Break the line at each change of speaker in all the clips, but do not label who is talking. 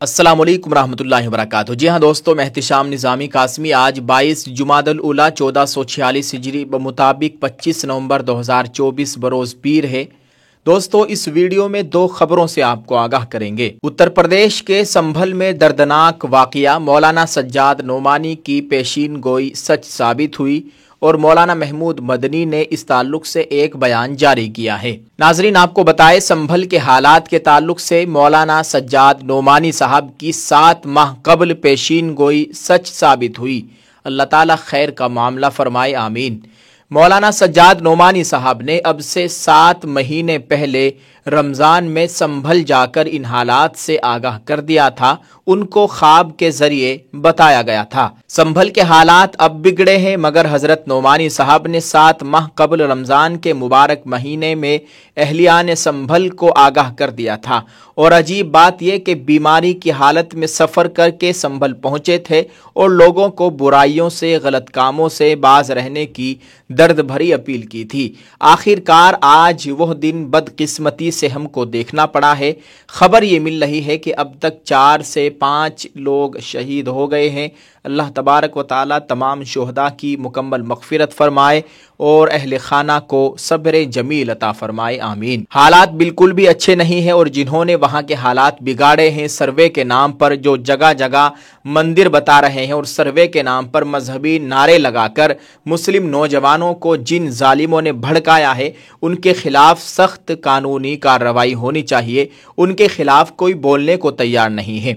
السلام علیکم ورحمۃ اللہ وبرکاتہ۔ جی ہاں دوستو، میں احتشام نظامی قاسمی۔ آج 22 جمادی الاولیٰ 1446 ہجری بمطابق 25 نومبر 2024 بروز پیر ہے۔ دوستو، اس ویڈیو میں دو خبروں سے آپ کو آگاہ کریں گے۔ اتر پردیش کے سنبھل میں دردناک واقعہ، مولانا سجاد نعمانی کی پیشین گوئی سچ ثابت ہوئی اور مولانا محمود مدنی نے اس تعلق سے ایک بیان جاری کیا ہے۔ ناظرین، آپ کو بتائیں، سنبھل کے حالات کے تعلق سے مولانا سجاد نعمانی صاحب کی 7 ماہ قبل پیشین گوئی سچ ثابت ہوئی۔ اللہ تعالیٰ خیر کا معاملہ فرمائے، آمین۔ مولانا سجاد نعمانی صاحب نے اب سے 7 مہینے پہلے رمضان میں سنبھل جا کر ان حالات سے آگاہ کر دیا تھا، ان کو خواب کے ذریعے بتایا گیا تھا۔ سنبھل کے حالات اب بگڑے ہیں، مگر حضرت نعمانی صاحب نے 7 ماہ قبل رمضان کے مبارک مہینے میں اہلیان سنبھل کو آگاہ کر دیا تھا۔ اور عجیب بات یہ کہ بیماری کی حالت میں سفر کر کے سنبھل پہنچے تھے اور لوگوں کو برائیوں سے، غلط کاموں سے باز رہنے کی درد بھری اپیل کی تھی۔ آخر کار آج وہ دن بدقسمتی سے ہم کو دیکھنا پڑا ہے۔ خبر یہ مل رہی ہے کہ اب تک 4 سے 5 لوگ شہید ہو گئے ہیں۔ اللہ تبارک و تعالیٰ تمام شہداء کی مکمل مغفرت فرمائے اور اہل خانہ کو صبر جمیل عطا فرمائے، آمین۔ حالات بالکل بھی اچھے نہیں ہیں، اور جنہوں نے وہاں کے حالات بگاڑے ہیں، سروے کے نام پر جو جگہ جگہ مندر بتا رہے ہیں اور سروے کے نام پر مذہبی نعرے لگا کر مسلم نوجوانوں کو جن ظالموں نے بھڑکایا ہے، ان کے خلاف سخت قانونی کارروائی ہونی چاہیے۔ ان کے خلاف کوئی بولنے کو تیار نہیں ہے۔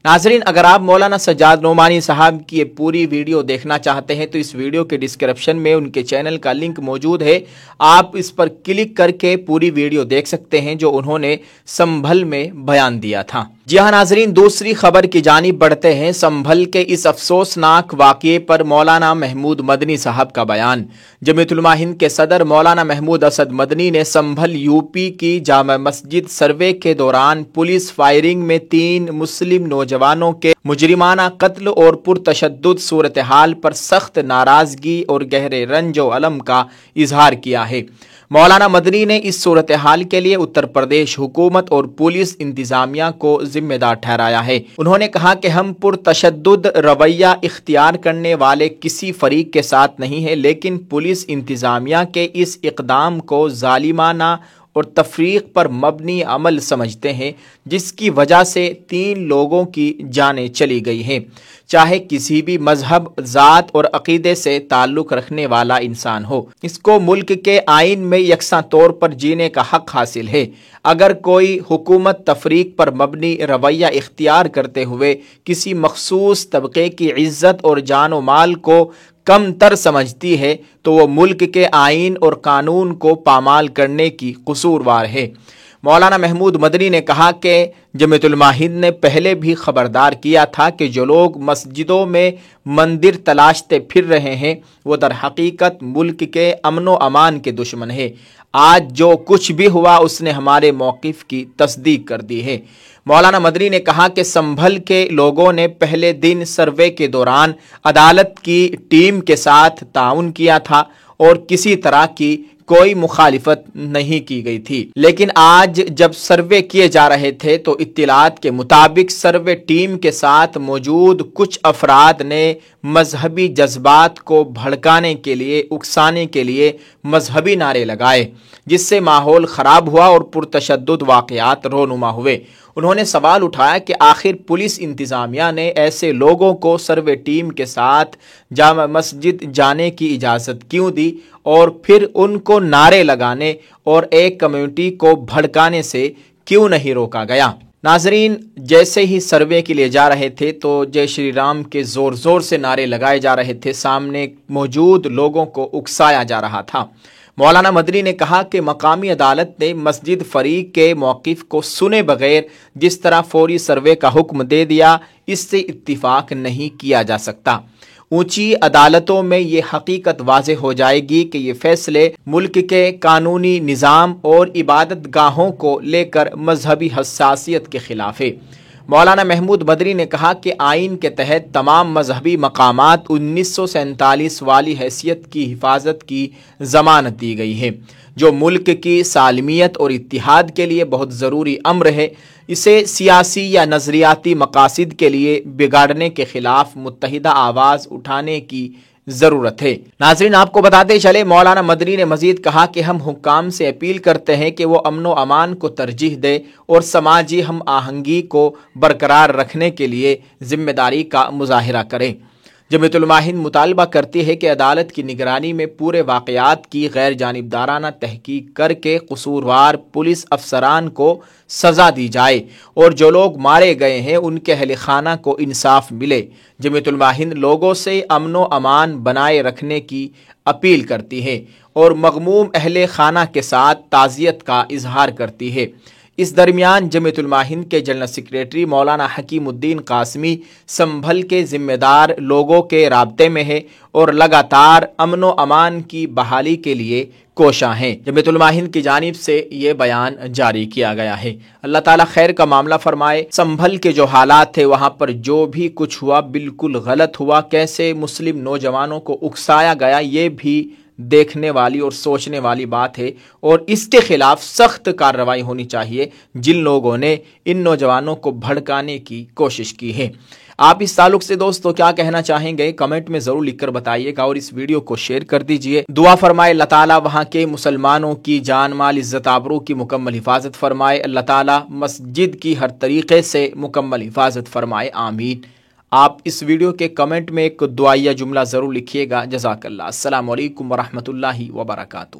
ناظرین، اگر آپ مولانا سجاد نعمانی صاحب کی یہ پوری ویڈیو دیکھنا چاہتے ہیں تو اس ویڈیو کے ڈسکرپشن میں ان کے چینل کا لنک موجود ہے، آپ اس پر کلک کر کے پوری ویڈیو دیکھ سکتے ہیں جو انہوں نے سنبھل میں بیان دیا تھا۔ جی ہاں ناظرین، دوسری خبر کی جانب بڑھتے ہیں۔ سنبھل کے اس افسوسناک واقعے پر مولانا محمود مدنی صاحب کا بیان۔ جمعیت علماء ہند کے صدر مولانا محمود اسد مدنی نے سنبھل یوپی کی جامع مسجد سروے کے دوران پولیس فائرنگ میں 3 مسلم نوجوانوں کے مجرمانہ قتل اور پرتشدد صورتحال پر سخت ناراضگی اور گہرے رنج و الم کا اظہار کیا ہے۔ مولانا مدنی نے اس صورتحال کے لیے اتر پردیش حکومت اور پولیس انتظامیہ کو ذمہ دار ٹھہرایا ہے۔ انہوں نے کہا کہ ہم پرتشدد رویہ اختیار کرنے والے کسی فریق کے ساتھ نہیں ہیں، لیکن پولیس انتظامیہ کے اس اقدام کو ظالمانہ اور تفریق پر مبنی عمل سمجھتے ہیں، جس کی وجہ سے 3 لوگوں کی جانیں چلی گئی ہیں، چاہے کسی بھی مذہب، ذات اور عقیدے سے تعلق رکھنے والا انسان ہو۔ اس کو ملک کے آئین میں یکساں طور پر جینے کا حق حاصل ہے۔ اگر کوئی حکومت تفریق پر مبنی رویہ اختیار کرتے ہوئے کسی مخصوص طبقے کی عزت اور جان و مال کو کم تر سمجھتی ہے تو وہ ملک کے آئین اور قانون کو پامال کرنے کی قصوروار ہے۔ مولانا محمود مدنی نے کہا کہ جمعیت علماء ہند نے پہلے بھی خبردار کیا تھا کہ جو لوگ مسجدوں میں مندر تلاشتے پھر رہے ہیں وہ در حقیقت ملک کے امن و امان کے دشمن ہیں۔ آج جو کچھ بھی ہوا اس نے ہمارے موقف کی تصدیق کر دی ہے۔ مولانا مدنی نے کہا کہ سنبھل کے لوگوں نے پہلے دن سروے کے دوران عدالت کی ٹیم کے ساتھ تعاون کیا تھا اور کسی طرح کی کوئی مخالفت نہیں کی گئی تھی، لیکن آج جب سروے کیے جا رہے تھے تو اطلاعات کے مطابق سروے ٹیم کے ساتھ موجود کچھ افراد نے مذہبی جذبات کو بھڑکانے کے لیے، اکسانے کے لیے مذہبی نعرے لگائے، جس سے ماحول خراب ہوا اور پرتشدد واقعات رونما ہوئے۔ انہوں نے سوال اٹھایا کہ آخر پولیس انتظامیہ نے ایسے لوگوں کو سروے ٹیم کے ساتھ جامع مسجد جانے کی اجازت کیوں دی اور پھر ان کو نعرے لگانے اور ایک کمیونٹی کو بھڑکانے سے کیوں نہیں روکا گیا؟ ناظرین، جیسے ہی سروے کے لیے جا رہے تھے تو جے شری رام کے زور زور سے نعرے لگائے جا رہے تھے، سامنے موجود لوگوں کو اکسایا جا رہا تھا۔ مولانا مدنی نے کہا کہ مقامی عدالت نے مسجد فریق کے موقف کو سنے بغیر جس طرح فوری سروے کا حکم دے دیا، اس سے اتفاق نہیں کیا جا سکتا۔ اونچی عدالتوں میں یہ حقیقت واضح ہو جائے گی کہ یہ فیصلے ملک کے قانونی نظام اور عبادت گاہوں کو لے کر مذہبی حساسیت کے خلاف ہے۔ مولانا محمود مدنی نے کہا کہ آئین کے تحت تمام مذہبی مقامات 1947 والی حیثیت کی حفاظت کی ضمانت دی گئی ہے، جو ملک کی سالمیت اور اتحاد کے لیے بہت ضروری امر ہے۔ اسے سیاسی یا نظریاتی مقاصد کے لیے بگاڑنے کے خلاف متحدہ آواز اٹھانے کی ضرورت ہے۔ ناظرین، آپ کو بتاتے چلے، مولانا مدنی نے مزید کہا کہ ہم حکام سے اپیل کرتے ہیں کہ وہ امن و امان کو ترجیح دے اور سماجی ہم آہنگی کو برقرار رکھنے کے لیے ذمہ داری کا مظاہرہ کریں۔ جمعیت علماء ہند مطالبہ کرتی ہے کہ عدالت کی نگرانی میں پورے واقعات کی غیر جانبدارانہ تحقیق کر کے قصوروار پولیس افسران کو سزا دی جائے اور جو لوگ مارے گئے ہیں ان کے اہل خانہ کو انصاف ملے۔ جمعیت علماء ہند لوگوں سے امن و امان بنائے رکھنے کی اپیل کرتی ہے اور مغموم اہل خانہ کے ساتھ تعزیت کا اظہار کرتی ہے۔ اس درمیان جمعیت علماء ہند کے جنرل سیکریٹری مولانا حکیم الدین قاسمی سنبھل کے ذمہ دار لوگوں کے رابطے میں ہے اور لگاتار امن و امان کی بحالی کے لیے کوشاں ہیں۔ جمعیت علماء ہند کی جانب سے یہ بیان جاری کیا گیا ہے۔ اللہ تعالیٰ خیر کا معاملہ فرمائے۔ سنبھل کے جو حالات تھے وہاں پر جو بھی کچھ ہوا بالکل غلط ہوا، کیسے مسلم نوجوانوں کو اکسایا گیا، یہ بھی دیکھنے والی اور سوچنے والی بات ہے اور اس کے خلاف سخت کارروائی ہونی چاہیے جن لوگوں نے ان نوجوانوں کو بھڑکانے کی کوشش کی ہے۔ آپ اس تعلق سے دوستو کیا کہنا چاہیں گے؟ کمنٹ میں ضرور لکھ کر بتائیے گا اور اس ویڈیو کو شیئر کر دیجئے۔ دعا فرمائے اللہ تعالیٰ وہاں کے مسلمانوں کی جان مال عزت آبرو کی مکمل حفاظت فرمائے، اللہ تعالیٰ مسجد کی ہر طریقے سے مکمل حفاظت فرمائے، آمین۔ آپ اس ویڈیو کے کمنٹ میں ایک دعائیہ جملہ ضرور لکھیے گا۔ جزاک اللہ۔ السلام علیکم ورحمۃ اللہ وبرکاتہ۔